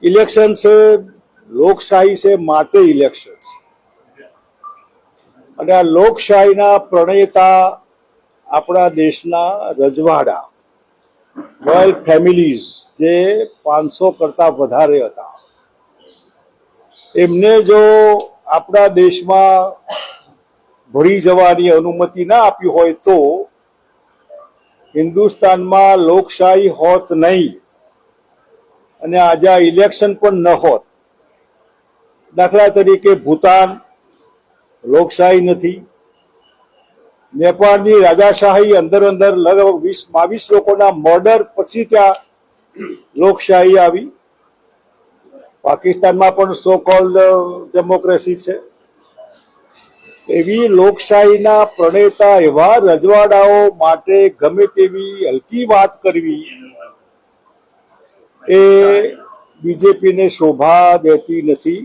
Election से લોકશાહી છે માટે ઇલેક્શન છે અને આ લોકશાહીના પ્રણેતા આપણા દેશના રજવાડા રોયલ ફેમિલીઝ જે 500 કરતા વધારે હતા એમને જો આપણા દેશમાં ભળી જવાની અનુમતિ ના આપી હોય તો હિન્દુસ્તાનમાં લોકશાહી હોત નહીં અને આજે આ ઇલેક્શન પણ ન હોત। દાખલા તરીકે ભૂતાન લોકશાહી નથી, નેપાળની રાજાશાહી અંદર અંદર લગભગ 20-22 લોકોના મર્ડર પછી ત્યાં લોકશાહી આવી। પાકિસ્તાનમાં પણ સો કોલ્ડ ડેમોક્રેસી છે। એવી લોકશાહીના પ્રણેતા એવા રજવાડાઓ માટે ગમે તેવી હલકી વાત કરવી એ બીજેપીને શોભા દેતી નથી।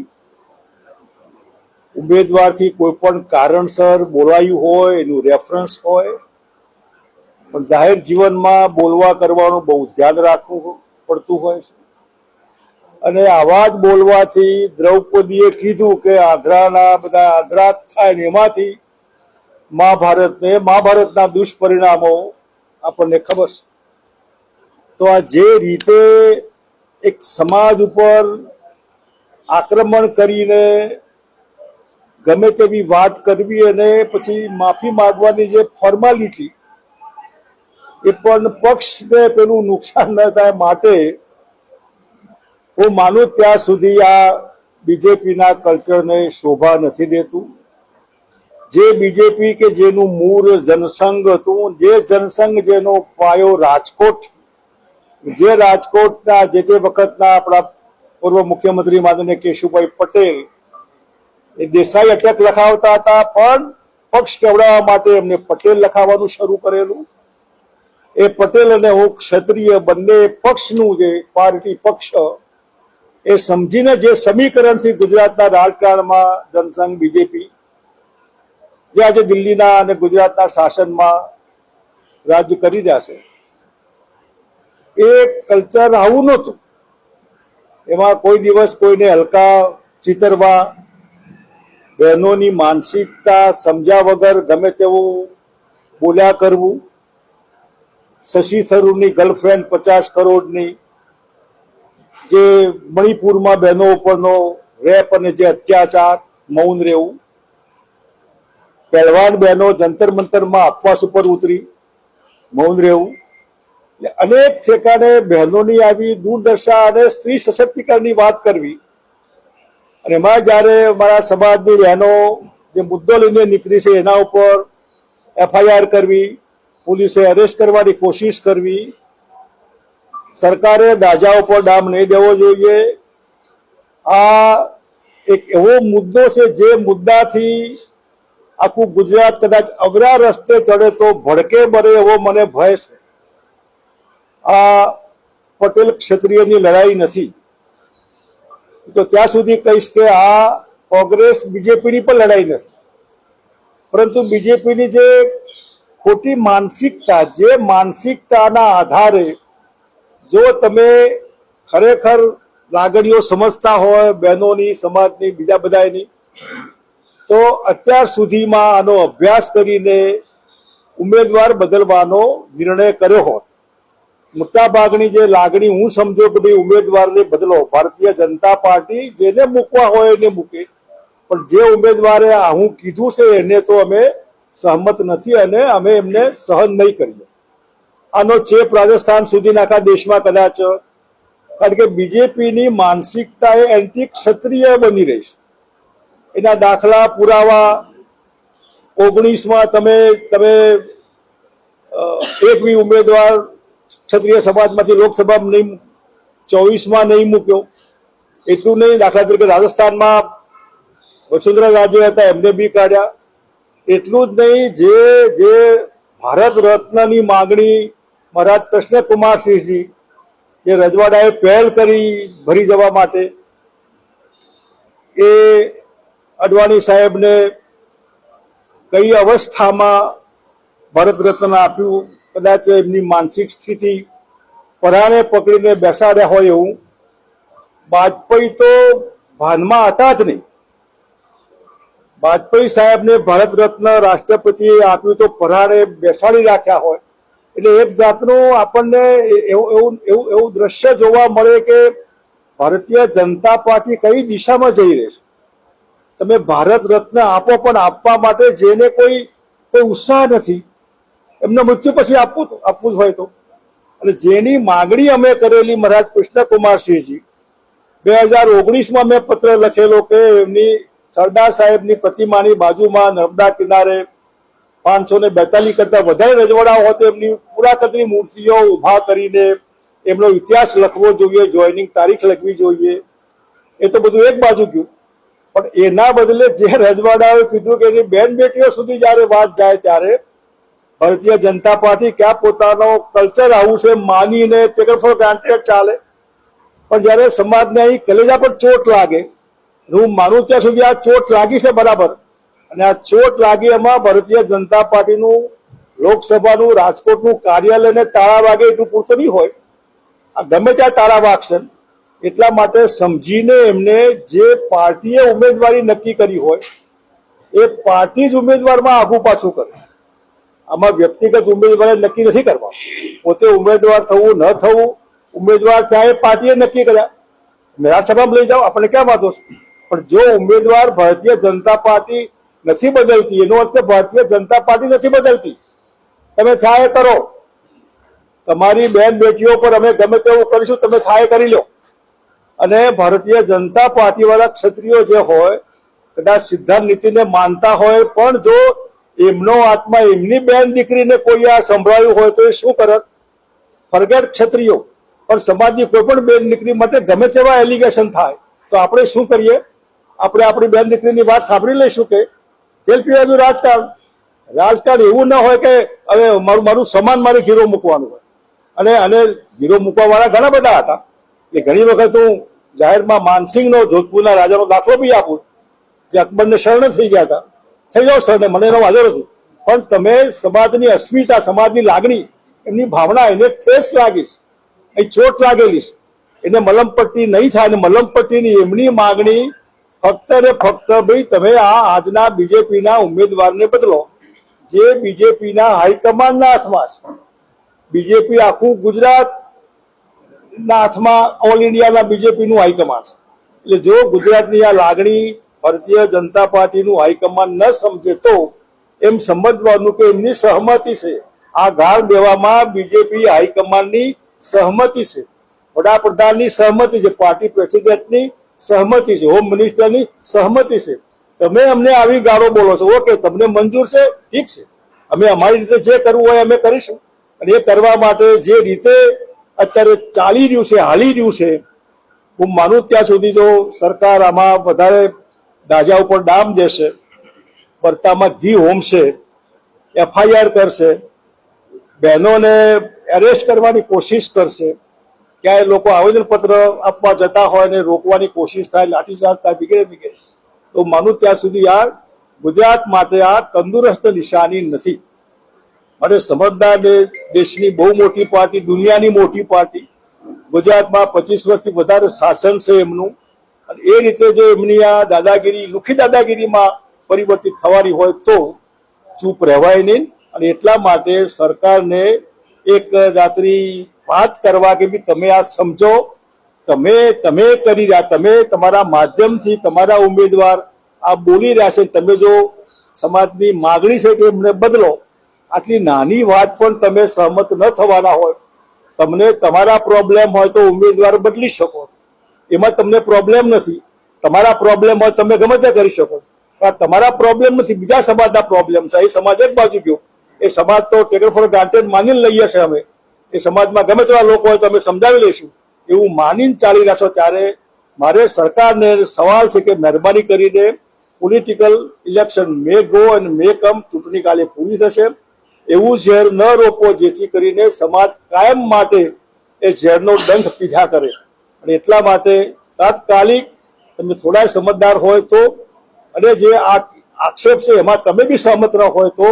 ઉમેદવારથી કોઈ પણ કારણસર બોલાયું હોય એનું રેફરન્સ હોય પણ જાહેર જીવનમાં બોલવા કરવાનું બહુ ધ્યાન રાખવું પડતું હોય છે અને આવા જ બોલવાથી દ્રૌપદીએ કીધું કે આંધ્રાના બધા આંધ્રા થાય ને એમાંથી મહાભારતના દુષ્પરિણામો આપણને ખબર છે। તો આ જે રીતે એક સમાજ ઉપર આક્રમણ કરીને ગમે તેવી વાત કરવી અને પછી માફી માંગવાની જે ફોર્માલિટી એ પણ પક્ષને પેલું નુકસાન ન થાય માટે હું માનું ત્યાં સુધી આ બીજેપીના કલ્ચરને શોભા નથી દેતું। જે બીજેપી કે જેનું મૂળ જનસંઘ હતું, જે જનસંઘ જેનો પાયો રાજકોટ, જે રાજકોટના જે તે વખતના આપણા પૂર્વ મુખ્યમંત્રી માનનીય કેશુભાઈ પટેલ એ દેસાઈ અટક લખાવતા હતા પણ પક્ષ કેવડાવવા માટે એમને પટેલ લખાવવાનું શરૂ કરેલું। એ પટેલ અને હું ક્ષત્રિય બંને પક્ષનું જે પાર્ટી પક્ષ એ સમજીને જે સમીકરણથી ગુજરાતના રાજકારણમાં જનસંઘ બીજેપી જે આજે દિલ્હીના અને ગુજરાતના શાસનમાં રાજ્ય કરી રહ્યા છે એ કલ્ચર આવું નહોતું। એમાં કોઈ દિવસ કોઈને હલકા ચિતરવા, બહેનોની માનસિકતા સમજ્યા વગર ગમે તેવું બોલ્યા કરવું, શશી થરૂરની ગર્લફ્રેન્ડ 50 કરોડની જે મણિપુરમાં બહેનો ઉપરનો રેપ અને જે અત્યાચાર, મૌન રહેવું, પહેલવાન બહેનો જંતર મંતરમાં અપવાસ ઉપર ઉતરી મૌન રહેવું, અનેક ઠેકાણે બહેનોની આવી દુર્દશા અને સ્ત્રી સશક્તિકરણની વાત કરવી અને એમાં જયારે મારા સમાજની બહેનો જે મુદ્દો લઈને નીકળી છે એના ઉપર FIR કરવી, પોલીસે અરેસ્ટ કરવાની કોશિશ કરવી, સરકારે દાજા ઉપર ડામ નહીં દેવો જોઈએ। આ એક એવો મુદ્દો છે જે મુદ્દાથી આખું ગુજરાત કદાચ અવરા રસ્તે ચડે તો ભડકે મરે એવો મને ભય છે। આ પટેલ ક્ષત્રિયની લડાઈ નથી, તો ત્યાં સુધી કહીશ કે આ કોંગ્રેસ બીજેપીની પણ લડાઈ નથી, પરંતુ બીજેપીની જે ખોટી માનસિકતા, જે માનસિકતાના આધારે જો તમે ખરેખર લાગણીઓ સમજતા હોય બહેનોની, સમાજની, બીજા બધાની, તો અત્યાર સુધીમાં આનો અભ્યાસ કરીને ઉમેદવાર બદલવાનો નિર્ણય કર્યો હોત। મોટા ભાગની જે લાગણી હું સમજો કે ભાઈ ઉમેદવારને બદલો, ભારતીય જનતા પાર્ટી જેને મૂકવા હોય એને મૂકે, પણ જે ઉમેદવારે હું કીધું છે એને તો અમે સહમત નથી અને અમે એમને સહન નહીં કરીએ। આનો ચેપ રાજસ્થાન સુધી આખા દેશમાં કદાચ, કારણ કે બીજેપીની માનસિકતા એ એન્ટી ક્ષત્રિય બની રહી છે। એના દાખલા પુરાવા 19માં તમે એક બી ઉમેદવાર ક્ષત્રિય સમાજમાંથી લોકસભામાં નહીં, 24માં નહીં મૂક્યો। એટલું નહીં, દાખલા તરીકે રાજસ્થાનમાં વસુંધરા રાજે હતા એમને બી કાઢ્યા। એટલું જ નહીં, જે ભારત રત્નની માગણી મહારાજ કૃષ્ણકુમારસિંહજી જે રજવાડાએ પહેલ કરી ભરી જવા માટે, એ અડવાણી સાહેબને કઈ અવસ્થામાં ભારત રત્ન આપ્યું, કદાચ એમની માનસિક સ્થિતિ પરાણે પકડીને બેસાડ્યા હોય એવું વાજપેયી તો ભાનમાં હતા જ નહીં. વાજપેયી સાહેબને ભારત રત્ન રાષ્ટ્રપતિએ આપ્યું તો પરાણે બેસાડી રાખ્યા હોય. એટલે એક જાતનું આપણને એવું દ્રશ્ય જોવા મળે કે ભારતીય જનતા પાર્ટી કઈ દિશામાં જઈ રહી છે. તમે ભારત રત્ન આપો, પણ આપવા માટે જેને કોઈ ઉત્સાહ નથી, એમને મૃત્યુ પછી આપવું જ હોય તો. અને જેની માગણી અમે કરેલી મહારાજ કૃષ્ણકુમારસિંહજી, 2019માં મેં પત્ર લખેલો કે એમની સરદાર સાહેબની પ્રતિમાની બાજુમાં નર્મદા કિનારે 542 કરતા વધારે રજવાડાઓ હોય તો એમની પુરાતત્વની મૂર્તિઓ ઉભા કરીને એમનો ઇતિહાસ લખવો જોઈએ, જોઈનિંગ તારીખ લખવી જોઈએ. એ તો બધું એક બાજુ ગયું. પણ એના બદલે જે રજવાડાઓએ કીધું કે એની બેન બેટીઓ સુધી જયારે વાત જાય ત્યારે ભારતીય જનતા પાર્ટી ક્યાં પોતાનો કલ્ચર આવું છે માનીને ટેકન ફોર ગ્રાન્ટેડ ચાલે. પણ જયારે સમાજને અહીં કલેજા પર ચોટ લાગે, હું માનું ત્યાં સુધી આ ચોટ લાગી છે બરાબર, અને આ ચોટ લાગી એમાં ભારતીય જનતા પાર્ટીનું લોકસભાનું રાજકોટનું કાર્યાલયને તાળા વાગે એટલું પૂરતું નહીં હોય. આ ગમે ત્યાં તાળા વાગશે. એટલા માટે સમજીને એમને જે પાર્ટીએ ઉમેદવારી નક્કી કરી હોય એ પાર્ટી જ ઉમેદવારમાં આગુ પાછું કરે. આમાં વ્યક્તિગત ઉમેદવારે નક્કી નથી કરવા. પોતે ઉમેદવાર થવું ન થવું ઉમેદવાર ત્યાં એ પાર્ટીએ નક્કી કર્યા. રાજ્યસભામાં લઈ જાઓ, આપણને ક્યાં વાંધો છે. પણ જો ઉમેદવાર ભારતીય જનતા પાર્ટી નથી બદલતી, એનો અર્થ ભારતીય જનતા પાર્ટી નથી બદલતી, તમે થાય કરો. તમારી બેન બેટીઓ પર અમે ગમે તેવું કરીશું, તમે થાય કરી લો. અને ભારતીય જનતા પાર્ટી વાળા ક્ષત્રિયો જે હોય, કદાચ સિદ્ધાંત નીતિને માનતા હોય, પણ જો એમનો આત્મા એમની બેન દીકરીને કોઈ આ સંભળાયું હોય તો એ શું કરત? ફરગેટ ક્ષત્રિયો. પણ સમાજની કોઈ પણ બેન દીકરી માટે ગમે તેવા એલિગેશન થાય તો આપણે શું કરીએ? આપણે આપણી બેન દીકરીની વાત સાંભળી લઈશું કે તેલ પીવાનું રાજકારણ એવું ના હોય કે હવે મારું સમાન મારે ગીરો મૂકવાનું હોય. અને ગીરો મૂકવા વાળા ઘણા બધા હતા. એટલે ઘણી વખત હું જાહેરમાં માનસિંહનો, જોધપુરના રાજાનો દાખલો બી આપું, જે અકબરને શરણ થઈ ગયા હતા. થઈ જાઓ શરણે, મને એનો વાંધો નથી. પણ તમે સમાજની અસ્મિતા, સમાજની લાગણી, એમની ભાવના, એને ઠેસ લાગીશ, અહીં ચોટ લાગેલીશ, એને મલમપટ્ટી નહીં થાય. અને મલમપટ્ટીની એમની માગણી ફક્ત ને ફક્ત ભાઈ તમે આ આજના બીજેપીના ઉમેદવારને બદલો, જે બીજેપીના હાઈકમાન્ડના હાથમાં છે. બીજેપી આખું ગુજરાત ના હાથમાં, ઓલ ઇન્ડિયાના બીજેપીનું હાઈકમાન્ડ છે. એટલે જો ગુજરાતની આ લાગણી ભારતીય જનતા પાર્ટીનું હાઈકમાન્ડ ન સમજે તો એમ સમજવાનું કે એમની સહમતિ છે. આ ગાળ દેવામાં બીજેપી હાઈકમાન્ડની સહમતિ છે, વડાપ્રધાનની સહમતિ છે, પાર્ટી પ્રેસિડેન્ટની સહમતિ છે, હોમ મિનિસ્ટરની સહમતિ છે. તમે અમને આવી ગાળો બોલો છો, ઓકે, તમને મંજૂર છે, ઠીક છે, અમે અમારી રીતે જે કરવું હોય અમે કરીશું. અને એ કરવા માટે જે રીતે અત્યારે ચાલી રહ્યું છે, હાલી રહ્યું છે, હું માનું ત્યાં સુધી જો સરકાર આમાં વધારે દાજા ઉપર ડામ દેશે, બર્તામાં ઘી હોમશે, FIR કરશે, બહેનોને એરેસ્ટ કરવાની કોશિશ કરશે, ક્યાંય લોકો આવેદનપત્ર આપવા જતા હોય ને રોકવાની કોશિશ થાય, લાઠીચાર્જ થાય, વગેરે વગેરે, તો માનું ત્યાં સુધી આ ગુજરાત માટે આ તંદુરસ્ત નિશાની નથી. અને સમજદાર દેશની બહુ મોટી પાર્ટી, દુનિયાની મોટી પાર્ટી, ગુજરાતમાં 25 વર્ષથી વધારે શાસન છે એમનું. અને એ રીતે જો એમની આ દાદાગીરી, લુખી દાદાગીરીમાં પરિવર્તિત થવાની હોય તો ચૂપ રહેવાય નહીં. અને એટલા માટે સરકારને એક જાતની વાત કરવા કે ભાઈ તમે આ સમજો, તમે કરી રહ્યા, તમે તમારા માધ્યમથી તમારા ઉમેદવાર આ બોલી રહ્યા છે, તમે જો સમાજની માગણી છે કે એમને બદલો, આટલી નાની વાત પણ તમે સહમત ન થવાના હોય. તમને તમારા પ્રોબ્લેમ હોય તો ઉમેદવાર બદલી શકો, એમાં તમને પ્રોબ્લેમ નથી. તમારા પ્રોબ્લેમ હોય તમે ગમે તે કરી શકો, પણ તમારા પ્રોબ્લેમ નથી, બીજા સમાજના પ્રોબ્લેમ છે. એ સમાજ એક બાજુ ગયો, એ સમાજ તો ટેકન ફોર ગ્રાન્ટેડ માનીને લઈએ છે અમે. એ સમાજમાં ગમે તેવા લોકો હોય તો અમે સમજાવી લઈશું, એવું માનીને ચાલી રહ્યા છો. ત્યારે મારે સરકારને સવાલ છે કે મહેરબાની કરીને પોલિટિકલ ઇલેક્શન મે ગો અને મે કમ, ચૂંટણી કાલે પૂરી થશે, એવું ઝેર ન રોકો જેથી કરીને સમાજ કાયમ માટે એ ઝેરનો ડંખ પીધા કરે. અને એટલા માટે તાત્કાલિક તમે થોડા સમજદાર હોય તો, અને જે આ આક્ષેપ છે એમાં તમે બી સહમત ન હોય તો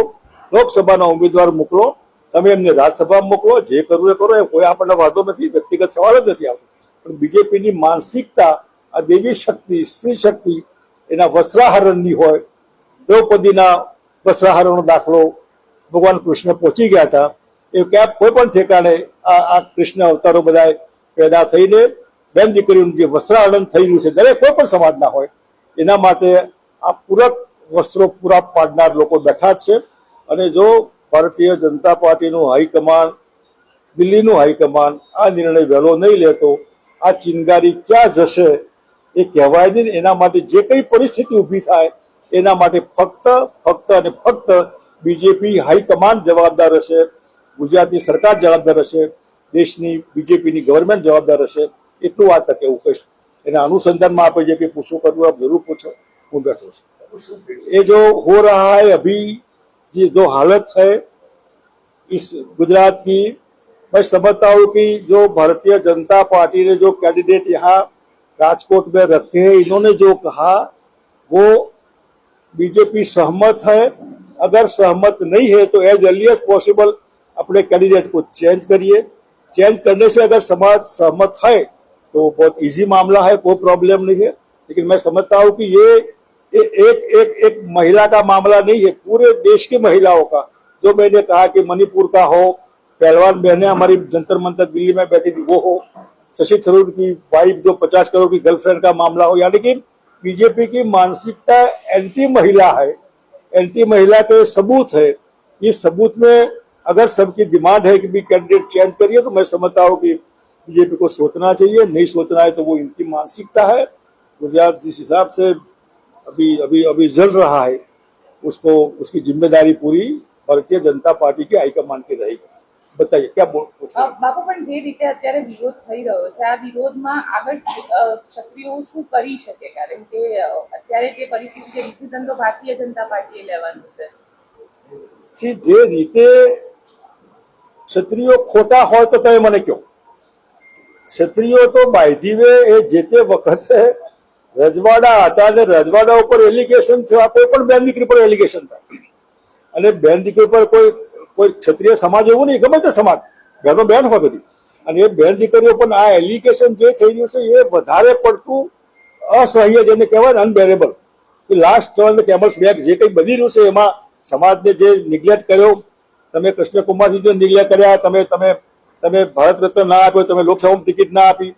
લોકસભાના ઉમેદવાર મોકલો, તમે એમને રાજ્યસભામાં મોકલો, જે કરવું એ કરો, એ કોઈ આપણને વાંધો નથી, વ્યક્તિગત સવાલ જ નથી આવતો. પણ બીજેપીની માનસિકતા આ દેવી શક્તિ સ્ત્રી શક્તિ એના વસ્ત્રાહરણની હોય. દ્રૌપદીના વસ્ત્રાહરણનો દાખલો ભગવાન કૃષ્ણ પહોંચી ગયા હતા એ ક્યાં કોઈ પણ ઠેકાણે આ કૃષ્ણ અવતારો બધા પેદા થઈને બેન દીકરીઓનું જે વસ્ત્રાહરણ થઈ રહ્યું છે દરેક કોઈ પણ સમાજના હોય એના માટે આ પૂરક વસ્ત્રો પૂરા પાડનાર લોકો બેઠા જ છે. અને જો ભારતીય જનતા પાર્ટીનું હાઈકમાન્ડ દિલ્હીનું હાઈકમાન્ડ આ નિર્ણય વહેલો નહીં લે તો આ ચિનગારી ક્યાં જશે એ કહેવાય નહીં. એના માટે જે કઈ પરિસ્થિતિ ઊભી થાય એના માટે ફક્ત અને ફક્ત બીજેપી હાઈકમાન્ડ જવાબદાર હશે, ગુજરાતની સરકાર જવાબદાર હશે, દેશની બીજેપીની ગવર્મેન્ટ જવાબદાર હશે. એટલું આ તકે એવું કહીશ. એના અનુસંધાનમાં આપણે જે કંઈ પૂછવું કરવું આપ જરૂર પૂછો, હું બેઠો છું. ये जो हो रहा है अभी ये जो हालत है इस गुजरात की, मैं समझता हूँ कि जो भारतीय जनता पार्टी ने जो कैंडिडेट यहाँ राजकोट में रखे हैं इन्होंने जो कहा वो बीजेपी सहमत है. अगर सहमत नहीं है तो एज अर्ली एज पॉसिबल अपने कैंडिडेट को चेंज करिए. चेंज करने से अगर समाज सहमत है तो बहुत इजी मामला है, कोई प्रॉब्लम नहीं है. लेकिन मैं समझता हूँ कि ये एक महिला का मामला नहीं है, पूरे देश की महिलाओं का. जो मैंने कहा कि मणिपुर का हो, पहलवान बहनें हमारी जंतर मंतर दिल्ली में बैठी थी वो हो, शशि थरूर की वाइफ जो 50 करोड़ की गर्लफ्रेंड का मामला हो, यानी कि बीजेपी की मानसिकता एंटी महिला है, एंटी महिला के सबूत है. इस सबूत में अगर सबकी डिमांड है कि भी कैंडिडेट चेंज करिए तो मैं समझता हूँ कि बीजेपी को सोचना चाहिए. नहीं सोचना है तो वो इनकी मानसिकता है. गुजरात जिस हिसाब से अभी जल रहा है उसको उसकी जिम्मेदारी पूरी भारतीय जनता पार्टी की हाईकमान की रहेगी. बताइए क्या બાપુ પણ જે રીતે અત્યારે વિરોધ થઈ રહ્યો છે આ વિરોધમાં આગળ ક્ષત્રિયો શું કરી શકે? કારણ કે અત્યારે જે પરિસ્થિતિ છે ડિસિઝન તો ભારતીય જનતા પાર્ટીએ લેવાનું છે. જે રીતે ક્ષત્રિયો ખોટા હોય તો તમે મને કહો. ક્ષત્રિયો તો બાય ધી વે એ જે તે વખતે રજવાડા હતા અને રજવાડા ઉપર એલિગેશન થયા, કોઈ પણ બેન દીકરી પર એલિગેશન થાય અને બેન દીકરી પર કોઈ ક્ષત્રિય સમાજ એવું નહીં, ગમે તે સમાજ બહેનો બેન હોય બધી, અને એ બેન દીકરીઓ પણ આ એલિગેશન જે થઈ રહ્યું છે એ વધારે પડતું અસહ્ય જેને કહેવાય ને unbearable. Last turn camels back જે કંઈ બની રહ્યું છે એમાં સમાજને જે નિગ્લેક્ટ કર્યો, તમે કૃષ્ણકુમારજી જે નિગ્લેક્ટ કર્યા, તમે ભારત રત્ન ના આપ્યો, તમે લોકસભામાં ટિકિટ ના આપી,